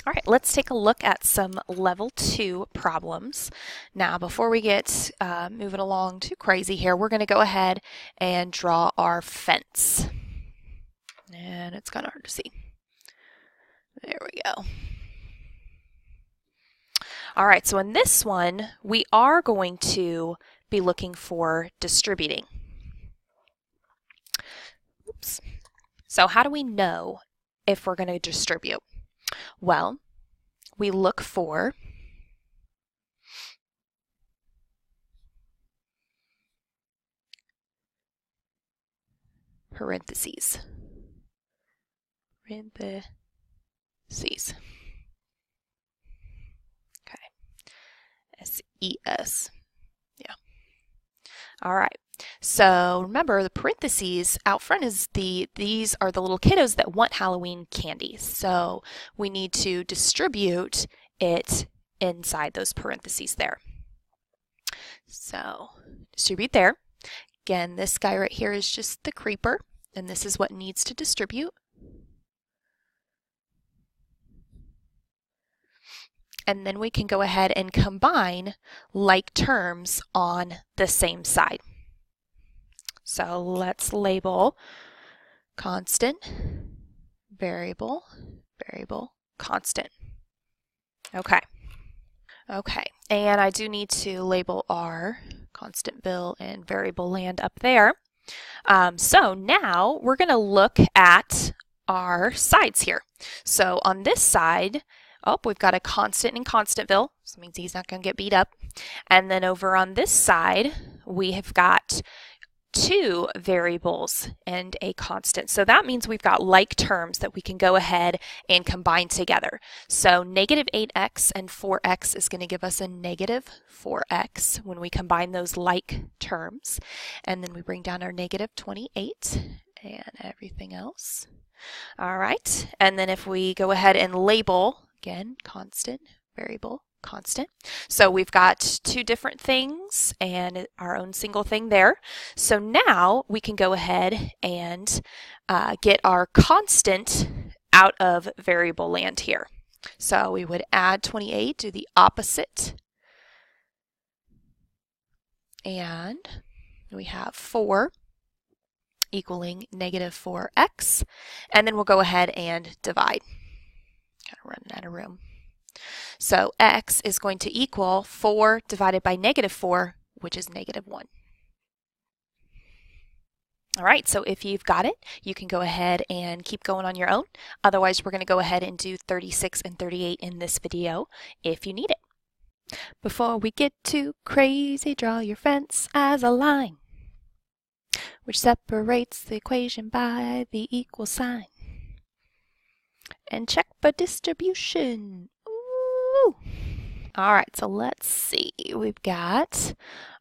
All right, let's take a look at some level 2 problems. Now, before we get moving along too crazy here, we're going to go ahead and draw our fence. And it's kind of hard to see. There we go. All right, so in this one, we are going to be looking for distributing. Oops. So how do we know if we're going to distribute? Well, we look for parentheses. Parentheses. Okay. S-E-S. Yeah. All right. So remember, the parentheses out front is these are the little kiddos that want Halloween candy. So we need to distribute it inside those parentheses there. So distribute there. Again, this guy right here is just the creeper, and this is what needs to distribute. And then we can go ahead and combine like terms on the same side. So let's label constant, variable, variable, constant. Okay. Okay, and I do need to label our constantville and variable land up there. So now we're going to look at our sides here. So on this side, we've got a constant in constantville, so that means he's not going to get beat up. And then over on this side, we have got two variables and a constant. So that means we've got like terms that we can go ahead and combine together. So negative 8x and 4x is going to give us a negative 4x when we combine those like terms. And then we bring down our negative 28 and everything else. All right. And then if we go ahead and label, again, constant, variable, constant. So we've got two different things and our own single thing there. So now we can go ahead and get our constant out of variable land here. So we would add 28 to the opposite. And we have 4 equaling negative 4x. And then we'll go ahead and divide. Kind of running out of room. So x is going to equal 4 divided by negative 4, which is negative 1. All right, so if you've got it, you can go ahead and keep going on your own. Otherwise, we're going to go ahead and do 36 and 38 in this video if you need it. Before we get too crazy, draw your fence as a line, which separates the equation by the equal sign. And check for distribution. Ooh. All right, so let's see. We've got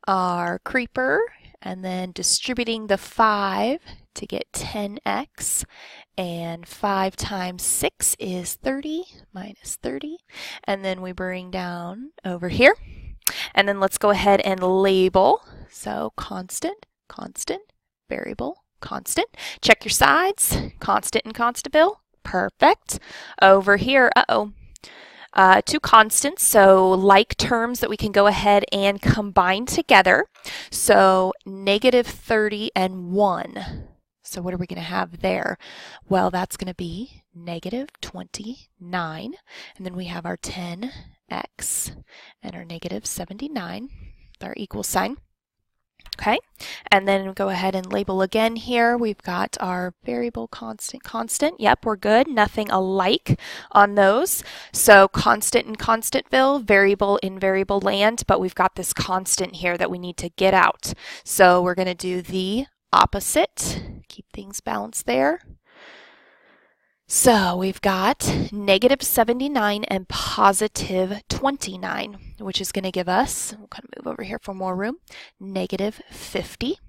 our creeper and then distributing the 5 to get 10x. And 5 times 6 is 30 minus 30. And then we bring down over here. And then let's go ahead and label. So constant, constant, variable, constant. Check your sides, constant and constantville. Perfect. Over here, two constants, so like terms that we can go ahead and combine together. So negative 30 and 1. So what are we going to have there? Well, that's going to be negative 29. And then we have our 10x and our negative 79 with our equal sign. Okay, and then go ahead and label again here. We've got our variable, constant, constant. Yep, we're good. Nothing alike on those. So constant in constantville, variable in variable land, but we've got this constant here that we need to get out. So we're going to do the opposite. Keep things balanced there. So we've got negative 79 and positive 29, which is going to give us, we'll kind of move over here for more room, negative 50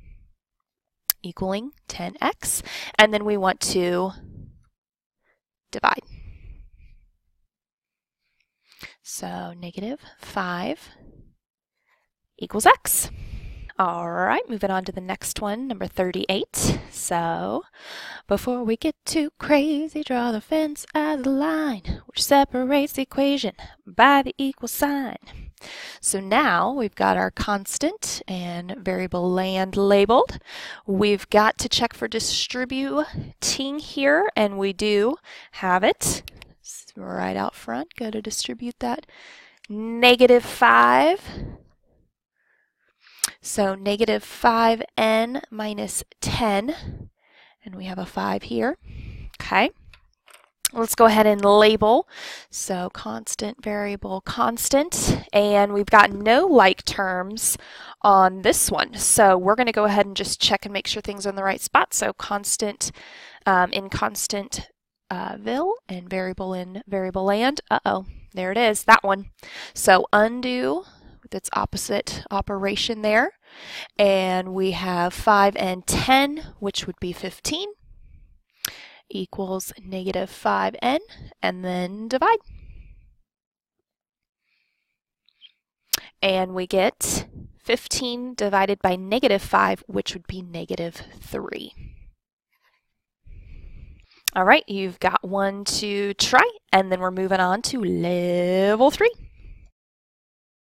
equaling 10x. And then we want to divide. So negative 5 equals x. All right, moving on to the next one, number 38. So, before we get too crazy, draw the fence as a line which separates the equation by the equal sign. So now we've got our constant and variable land labeled. We've got to check for distributing here, and we do have it. It's right out front. Go to distribute that. -5. So negative 5n minus 10, and we have a 5 here. Okay, let's go ahead and label. So constant, variable, constant, and we've got no like terms on this one. So we're going to go ahead and just check and make sure things are in the right spot. So constant in constant ville and variable in variable land. Uh-oh, there it is, that one. So undo its opposite operation there, and we have 5 and 10, which would be 15, equals negative 5n, and then divide. And we get 15 divided by negative 5, which would be negative 3. All right, you've got one to try, and then we're moving on to level 3.